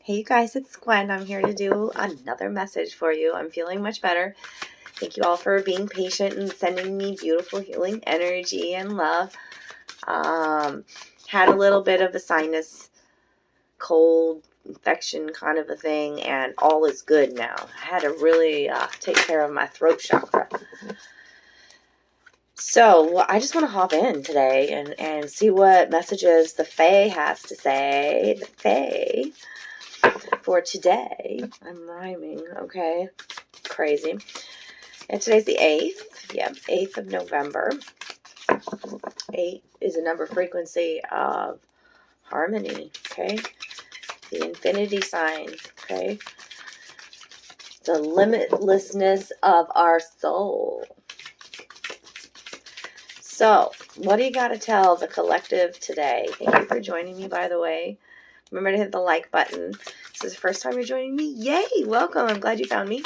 Hey you guys, it's Gwen. I'm here to do another message for you. I'm feeling much better. Thank you all for being patient and sending me beautiful healing energy and love. Had a little bit of a sinus cold infection kind of a thing, and all is good now. I had to really take care of my throat chakra. So I just want to hop in today and see what messages the Fae has to say. The Fae for today. I'm rhyming, okay? Crazy. And today's the 8th. Yep, 8th of November. 8 is a number frequency of harmony, okay? The infinity sign, okay? The limitlessness of our soul. So, what do you got to tell the collective today? Thank you for joining me, by the way. Remember to hit the like button. This is the first time you're joining me. Yay! Welcome. I'm glad you found me.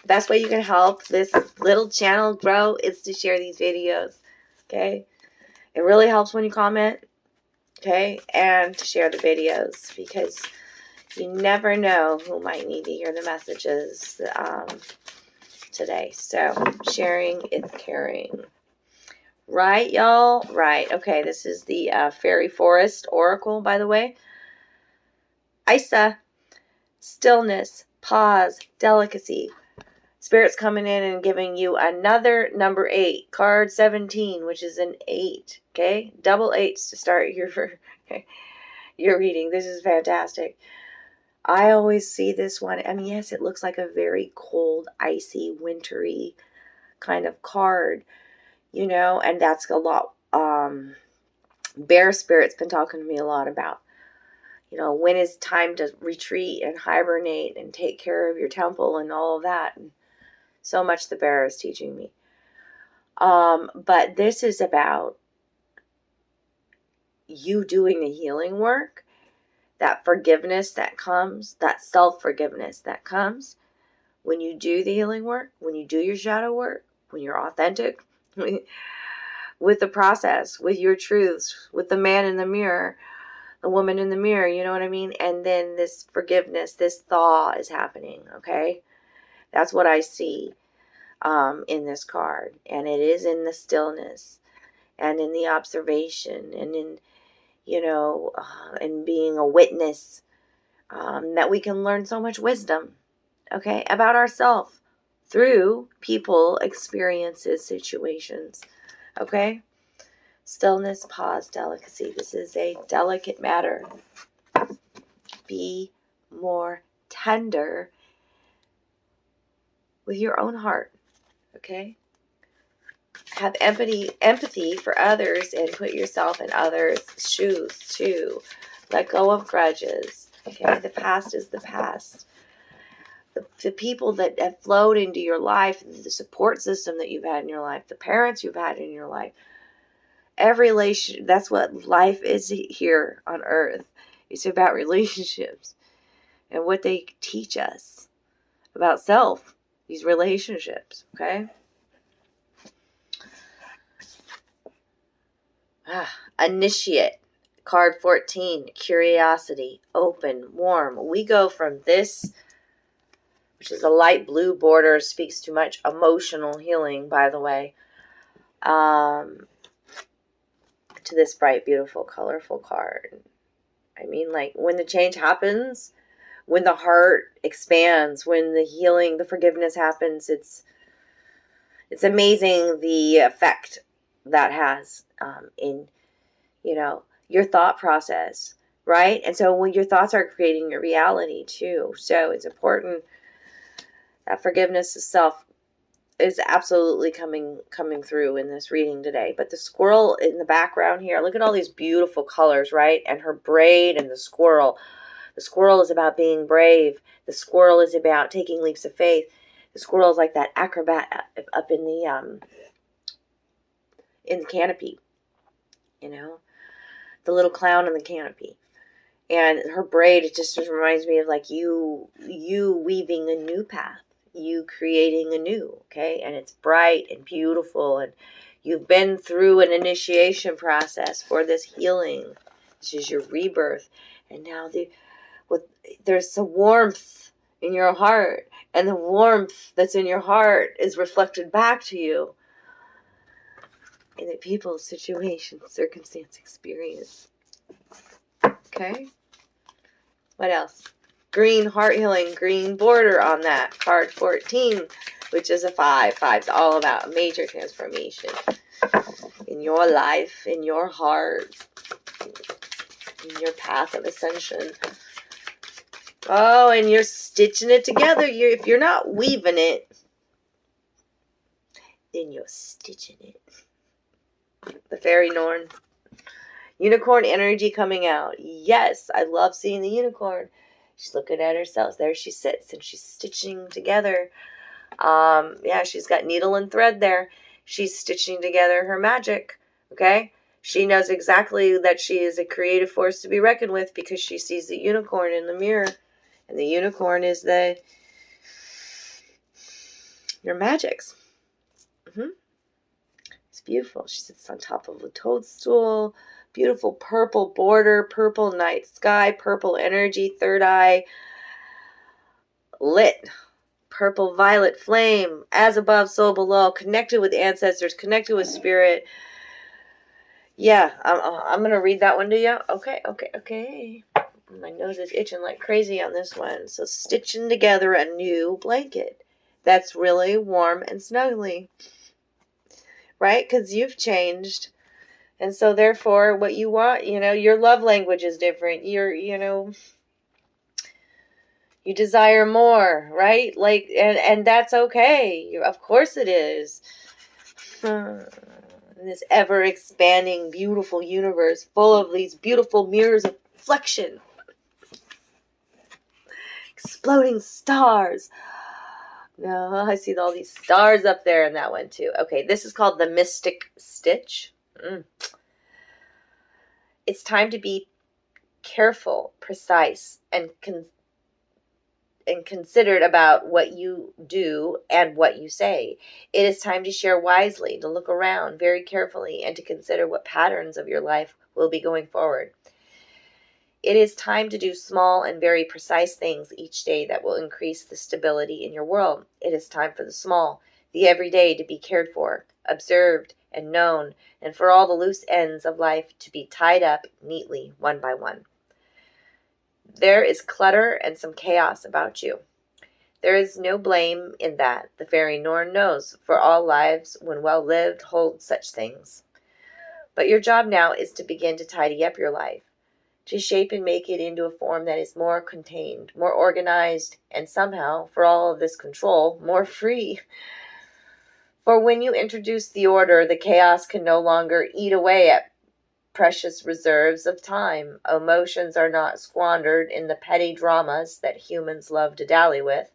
Best way you can help this little channel grow is to share these videos. Okay? It really helps when you comment. Okay? And to share the videos, because you never know who might need to hear the messages today. So, sharing is caring. Right, y'all? Right. Okay, this is the Fairy Forest Oracle, by the way. Isa, stillness, pause, delicacy. Spirit's coming in and giving you another number 8, card 17, which is an 8. Okay, double 8s to start your reading. This is fantastic. I always see this one. I mean, yes, it looks like a very cold, icy, wintry kind of card, you know, and that's a lot. Bear Spirit's been talking to me a lot about, you know, when is time to retreat and hibernate and take care of your temple and all of that. And so much the bear is teaching me. But this is about you doing the healing work, that forgiveness that comes, that self-forgiveness that comes when you do the healing work, when you do your shadow work, when you're authentic with the process, with your truths, with the man in the mirror, the woman in the mirror, you know what I mean? And then this forgiveness, this thaw is happening, okay? That's what I see in this card. And it is in the stillness and in the observation and in, you know, in being a witness, that we can learn so much wisdom, okay, about ourselves through people, experiences, situations, okay? Stillness, pause, delicacy. This is a delicate matter. Be more tender with your own heart, okay? Have empathy for others and put yourself in others' shoes too. Let go of grudges, okay? The past is the past. The people that have flowed into your life, the support system that you've had in your life, the parents you've had in your life, every relation, that's what life is here on earth. It's about relationships and what they teach us about self, these relationships, okay? Initiate, card 14, curiosity, open, warm. We go from this, which is a light blue border, speaks to much emotional healing, by the way, to this bright, beautiful, colorful card. I mean, like, when the change happens, when the heart expands, when the healing, the forgiveness happens, it's amazing the effect that has in, you know, your thought process, right? And so when your thoughts are creating your reality too. So it's important that forgiveness of self is absolutely coming through in this reading today. But the squirrel in the background here, look at all these beautiful colors, right? And her braid and the squirrel. The squirrel is about being brave. The squirrel is about taking leaps of faith. The squirrel is like that acrobat up in the canopy, you know, the little clown in the canopy. And her braid, it just reminds me of like you weaving a new path, you creating a new, okay? And it's bright and beautiful, and you've been through an initiation process for this healing. This is your rebirth. And now there's some warmth in your heart, and the warmth that's in your heart is reflected back to you in the people, situation, circumstance, experience. Okay? What else? Green heart healing, green border on that. Card 14, which is a 5. 5's all about major transformation in your life, in your heart, in your path of ascension. Oh, and you're stitching it together. If you're not weaving it, then you're stitching it. The Fairy Norn. Unicorn energy coming out. Yes, I love seeing the unicorn. She's looking at herself. There she sits, and she's stitching together. Yeah, she's got needle and thread there. She's stitching together her magic. Okay? She knows exactly that she is a creative force to be reckoned with because she sees the unicorn in the mirror. And the unicorn is your magics. It's beautiful. She sits on top of a toadstool. Beautiful purple border, purple night sky, purple energy, third eye lit. Purple violet flame, as above, so below, connected with ancestors, connected with spirit. Yeah, I'm going to read that one to you. Okay. My nose is itching like crazy on this one. So stitching together a new blanket that's really warm and snuggly. Right? Because you've changed. And so therefore what you want, your love language is different. You desire more, right? Like, and that's okay. Of course it is. This ever expanding, beautiful universe full of these beautiful mirrors of reflection. Exploding stars. No, I see all these stars up there in that one too. Okay, this is called the Mystic Stitch. It's time to be careful, precise, and considered about what you do and what you say. It is time to share wisely, to look around very carefully, and to consider what patterns of your life will be going forward. It is time to do small and very precise things each day that will increase the stability in your world. It is time for the small, the everyday to be cared for, observed, and known, and for all the loose ends of life to be tied up neatly, one by one. There is clutter and some chaos about you. There is no blame in that. The Fairy Norn knows, for all lives, when well lived, hold such things. But your job now is to begin to tidy up your life, to shape and make it into a form that is more contained, more organized, and somehow, for all of this control, more free. For when you introduce the order, the chaos can no longer eat away at precious reserves of time. Emotions are not squandered in the petty dramas that humans love to dally with,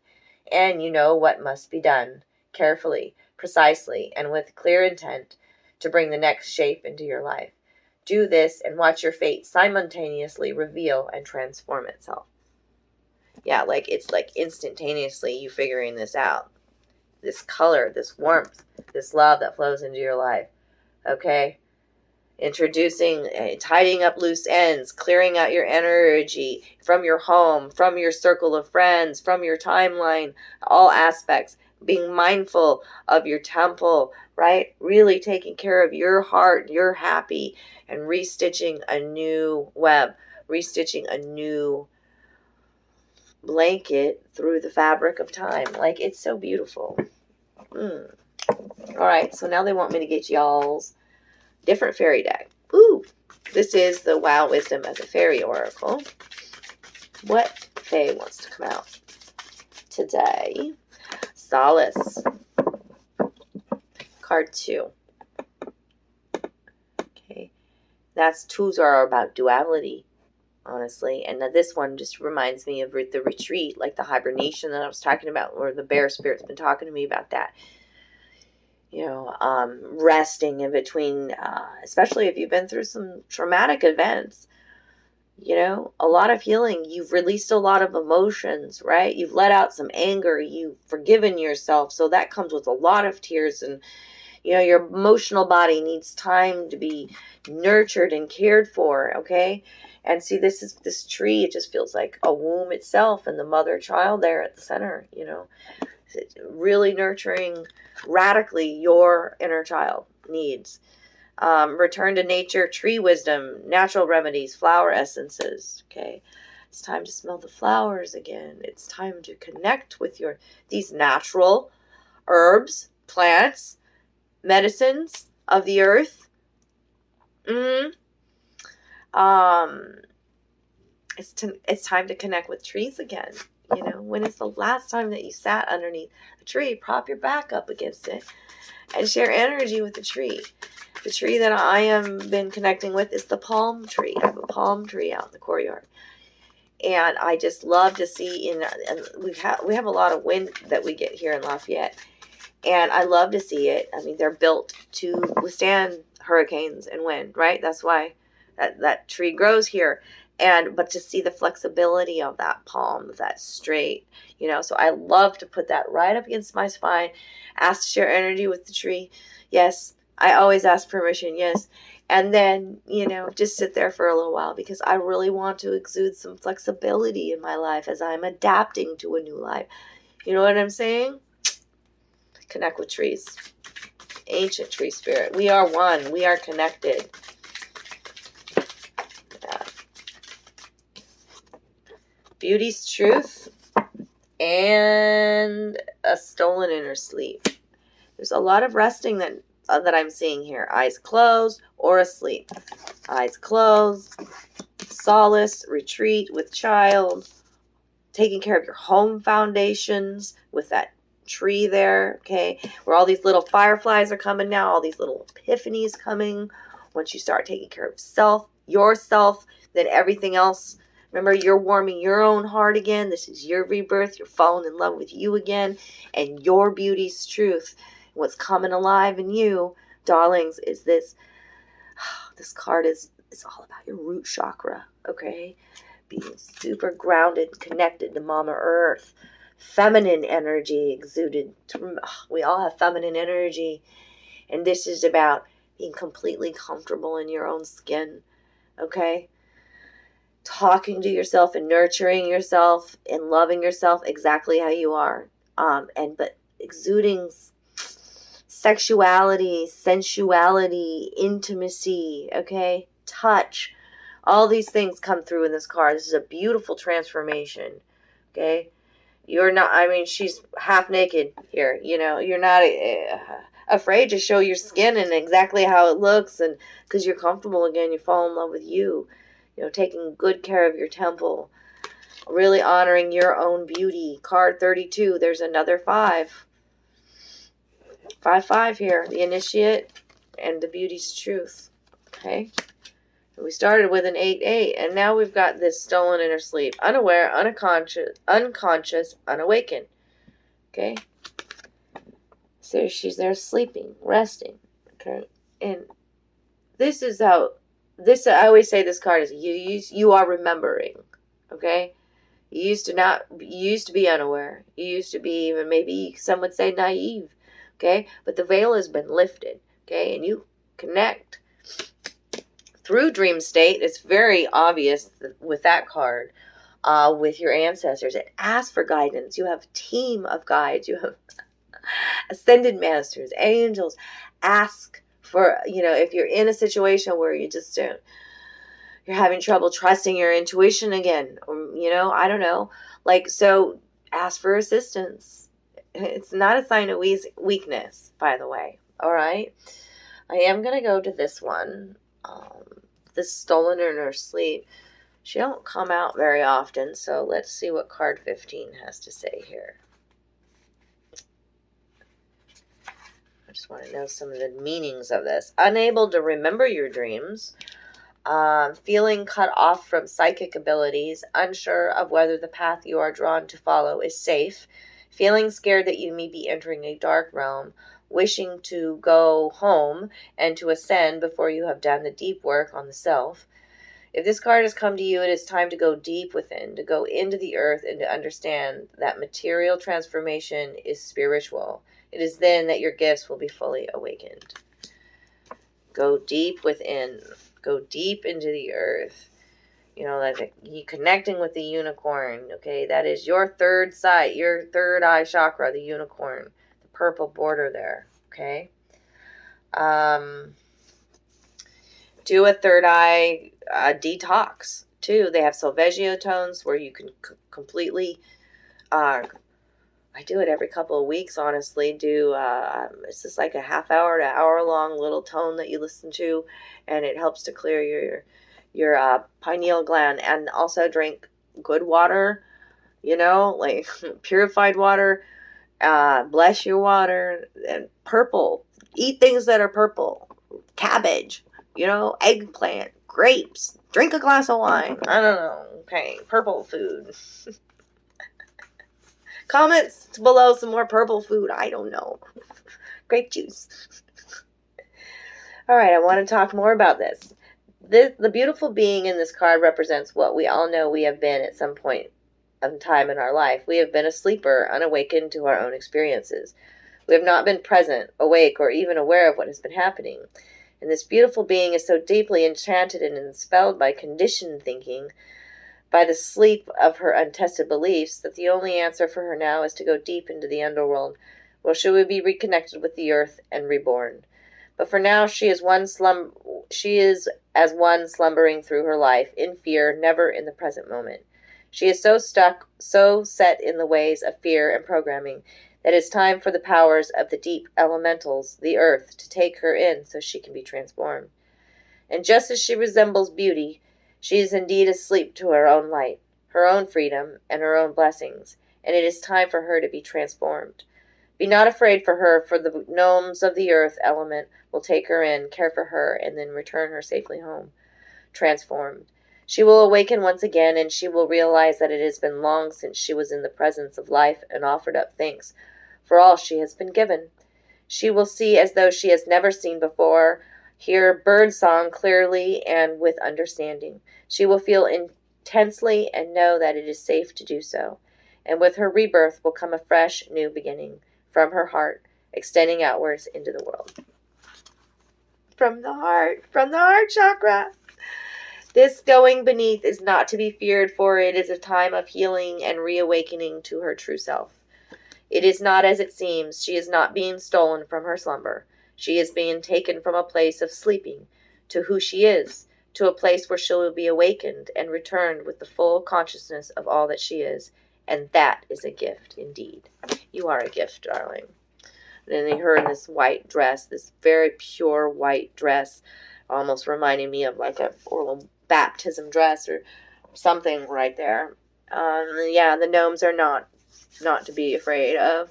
and you know what must be done, carefully, precisely, and with clear intent, to bring the next shape into your life. Do this and watch your fate simultaneously reveal and transform itself. Yeah, it's like instantaneously you figuring this out. This color, this warmth, this love that flows into your life. Okay? Introducing, tidying up loose ends, clearing out your energy from your home, from your circle of friends, from your timeline, all aspects. Being mindful of your temple, right? Really taking care of your heart, your happy, and restitching a new web, restitching a new blanket through the fabric of time. It's so beautiful. All right, so now they want me to get y'all's different fairy deck. Ooh, this is the Wow Wisdom as a Fairy Oracle. What Fae wants to come out today? Solace. Card 2. Okay, that's 2s are about duality, honestly. And this one just reminds me of the retreat, like the hibernation that I was talking about, or the bear spirit's been talking to me about that. Resting in between, especially if you've been through some traumatic events, a lot of healing. You've released a lot of emotions, right? You've let out some anger. You've forgiven yourself. So that comes with a lot of tears, and, your emotional body needs time to be nurtured and cared for, okay? And see, this tree, it just feels like a womb itself, and the mother child there at the center, you know. It's really nurturing radically your inner child needs. Return to nature, tree wisdom, natural remedies, flower essences. Okay, it's time to smell the flowers again. It's time to connect with these natural herbs, plants, medicines of the earth. It's time to connect with trees again. You know, when is the last time that you sat underneath a tree, prop your back up against it, and share energy with the tree? The tree that I am been connecting with is the palm tree. I have a palm tree out in the courtyard, and I just love to see. And we have a lot of wind that we get here in Lafayette, and I love to see it. I mean, they're built to withstand hurricanes and wind, right? That's why that tree grows here. But to see the flexibility of that palm, that straight, you know, so I love to put that right up against my spine, ask to share energy with the tree. Yes, I always ask permission, yes. And then, you know, just sit there for a little while, because I really want to exude some flexibility in my life as I'm adapting to a new life. You know what I'm saying? Connect with trees. Ancient tree spirit. We are one. We are connected. Beauty's truth and a stolen inner sleep. There's a lot of resting that I'm seeing here. Eyes closed or asleep. Eyes closed. Solace, retreat with child. Taking care of your home foundations with that tree there. Okay. Where all these little fireflies are coming now. All these little epiphanies coming. Once you start taking care of yourself, then everything else. Remember, you're warming your own heart again. This is your rebirth. You're falling in love with you again. And your beauty's truth. What's coming alive in you, darlings, is this. This card is all about your root chakra, okay? Being super grounded, connected to Mama Earth. Feminine energy exuded. We all have feminine energy. And this is about being completely comfortable in your own skin, okay? Talking to yourself and nurturing yourself and loving yourself exactly how you are, but exuding sexuality, sensuality, intimacy, okay, touch, all these things come through in this card. This is a beautiful transformation, okay? You're not, I mean, she's half naked here, you know, you're not afraid to show your skin and exactly how it looks, and because you're comfortable again, you fall in love with you. You know, taking good care of your temple. Really honoring your own beauty. Card 32. There's another 5. 5 here. The initiate and the beauty's truth. Okay. We started with an 8-8. And now we've got this stolen inner sleep. Unaware, unconscious, unawakened. Okay. So she's there sleeping, resting. Okay. And this is how... I always say this card is you are remembering, okay? You used to be unaware. You used to be even, maybe some would say, naive, okay? But the veil has been lifted, okay? And you connect through dream state. It's very obvious with that card, with your ancestors. And ask for guidance. You have a team of guides. You have ascended masters, angels. Ask for, you know, if you're in a situation where you just don't, you're having trouble trusting your intuition again, or, you know, I don't know, like, so ask for assistance. It's not a sign of weakness, by the way. All right. I am going to go to this one. This stolen inner sleep. She don't come out very often. So let's see what card 15 has to say here. I just want to know some of the meanings of this. Unable to remember your dreams. Feeling cut off from psychic abilities. Unsure of whether the path you are drawn to follow is safe. Feeling scared that you may be entering a dark realm. Wishing to go home and to ascend before you have done the deep work on the self. If this card has come to you, it is time to go deep within, to go into the earth and to understand that material transformation is spiritual. It is then that your gifts will be fully awakened. Go deep within. Go deep into the earth. You know, that you connecting with the unicorn, okay? That is your third sight, your third eye chakra, the unicorn, the purple border there, okay? Do a third eye detox, too. They have Solfeggio tones where you can completely, I do it every couple of weeks, honestly. It's just like a half hour to hour long little tone that you listen to, and it helps to clear your pineal gland. And also drink good water, you know, like purified water, bless your water, and purple. Eat things that are purple. Cabbage, you know, eggplant, grapes. Drink a glass of wine. I don't know. Okay, purple food. Comments below some more purple food. I don't know. Grape juice. All right, I want to talk more about this. The beautiful being in this card represents what we all know we have been at some point of time in our life. We have been a sleeper, unawakened to our own experiences. We have not been present, awake, or even aware of what has been happening. And this beautiful being is so deeply enchanted and enthralled by conditioned thinking, by the sleep of her untested beliefs, that the only answer for her now is to go deep into the underworld, where she will be reconnected with the earth and reborn. But for now, she is as one slumbering through her life, in fear, never in the present moment. She is so stuck, so set in the ways of fear and programming, that it is time for the powers of the deep elementals, the earth, to take her in so she can be transformed. And just as she resembles beauty, she is indeed asleep to her own light, her own freedom, and her own blessings, and it is time for her to be transformed. Be not afraid for her, for the gnomes of the earth element will take her in, care for her, and then return her safely home, transformed. She will awaken once again, and she will realize that it has been long since she was in the presence of life and offered up thanks for all she has been given. She will see as though she has never seen before, hear bird song clearly and with understanding. She will feel intensely and know that it is safe to do so. And with her rebirth will come a fresh, new beginning from her heart, extending outwards into the world. From the heart chakra. This going beneath is not to be feared, for it is a time of healing and reawakening to her true self. It is not as it seems. She is not being stolen from her slumber. She is being taken from a place of sleeping to who she is, to a place where she will be awakened and returned with the full consciousness of all that she is. And that is a gift indeed. You are a gift, darling. And then her in this white dress, this very pure white dress, almost reminding me of like a baptism dress or something right there. Yeah, the gnomes are not to be afraid of.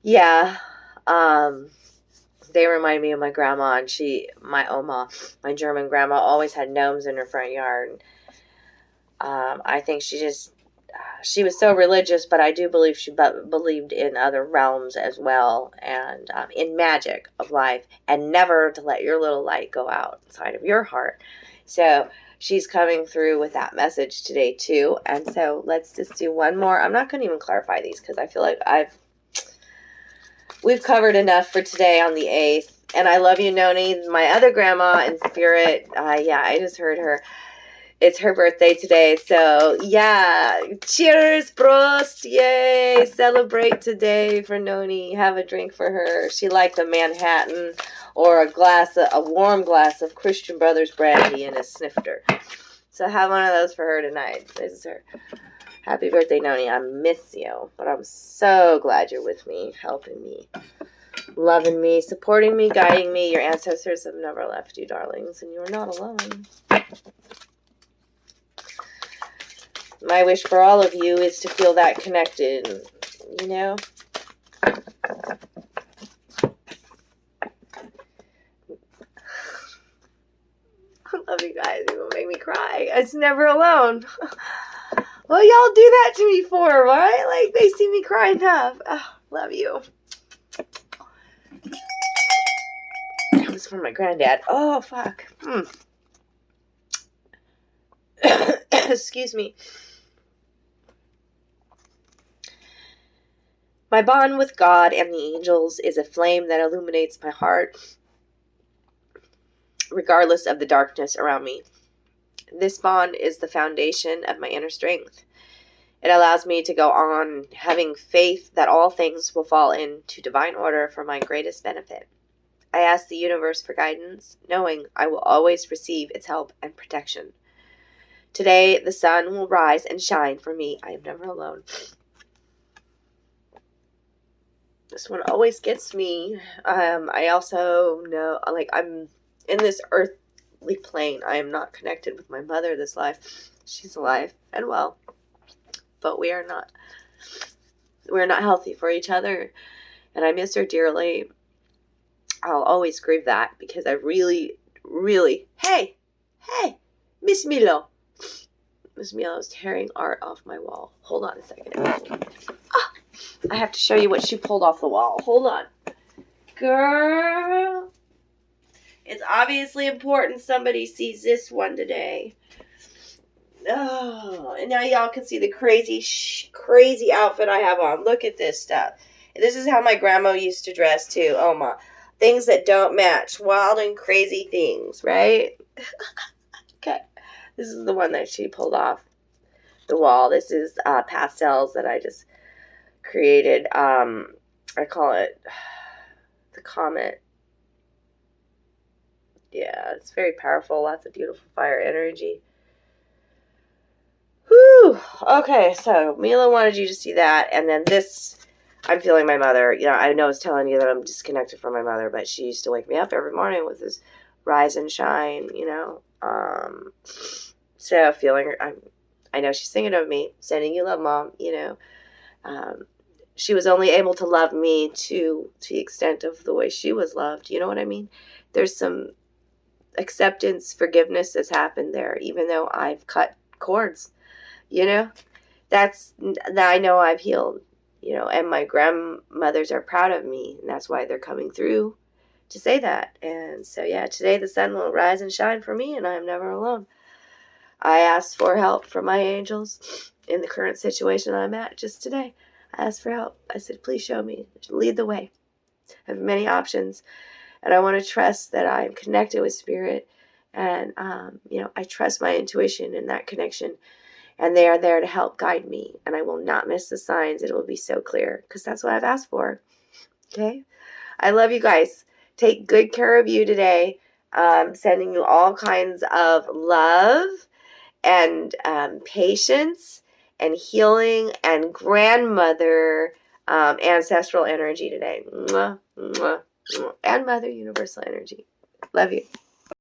Yeah, they remind me of my grandma, and my Oma, my German grandma, always had gnomes in her front yard. I think she was so religious, but I do believe she believed in other realms as well, and in magic of life, and never to let your little light go outside of your heart. So she's coming through with that message today too. And so let's just do one more. I'm not going to even clarify these because I feel like we've covered enough for today on the 8th. And I love you, Noni, my other grandma in spirit. Yeah, I just heard her. It's her birthday today, so yeah, cheers, Prost, yay, celebrate today for Noni, have a drink for her. She liked a Manhattan or a warm glass of Christian Brothers brandy and a snifter. So have one of those for her tonight. This is her. Happy birthday, Noni, I miss you, but I'm so glad you're with me, helping me, loving me, supporting me, guiding me. Your ancestors have never left you, darlings, and you're not alone. My wish for all of you is to feel that connected, you know? I love you guys. You will make me cry. It's never alone. Well, y'all do that to me for, right? Like, they see me cry enough. Oh, love you. That was from my granddad. Oh, fuck. Excuse me. My bond with God and the angels is a flame that illuminates my heart, regardless of the darkness around me. This bond is the foundation of my inner strength. It allows me to go on having faith that all things will fall into divine order for my greatest benefit. I ask the universe for guidance, knowing I will always receive its help and protection. Today, the sun will rise and shine for me. I am never alone. This one always gets me. I also know, like, I'm in this earthly plane. I am not connected with my mother this life. She's alive and well, but we're not healthy for each other, and I miss her dearly. I'll always grieve that because I really, really... Hey, Miss Milo. Miss Milo is tearing art off my wall. Hold on a second. Ah, I have to show you what she pulled off the wall. Hold on. Girl. It's obviously important somebody sees this one today. Oh, and now y'all can see the crazy outfit I have on. Look at this stuff. This is how my grandma used to dress too. Oh my. Things that don't match. Wild and crazy things, right? Okay. This is the one that she pulled off the wall. This is pastels that I just created. I call it the Comet. Yeah, it's very powerful. Lots of beautiful fire energy. Whew. Okay, so Mila wanted you to see that. And then this, I'm feeling my mother. You know, I know I was telling you that I'm disconnected from my mother, but she used to wake me up every morning with this rise and shine, you know. So feeling her, I know she's thinking of me, sending you love, Mom, you know. She was only able to love me to the extent of the way she was loved. You know what I mean? There's some acceptance, forgiveness that's happened there, even though I've cut cords, you know. That I know I've healed, you know, and my grandmothers are proud of me, and that's why they're coming through to say that. And so, yeah, today the sun will rise and shine for me, and I am never alone. I asked for help from my angels in the current situation I'm at just today. I asked for help. I said, please show me, lead the way. I have many options, and I want to trust that I am connected with Spirit, and, you know, I trust my intuition in that connection, and they are there to help guide me, and I will not miss the signs. It will be so clear, because that's what I've asked for. Okay? I love you guys. Take good care of you today. Sending you all kinds of love and patience and healing and grandmother ancestral energy today. Mwah, mwah, mwah. And Mother Universal energy. Love you.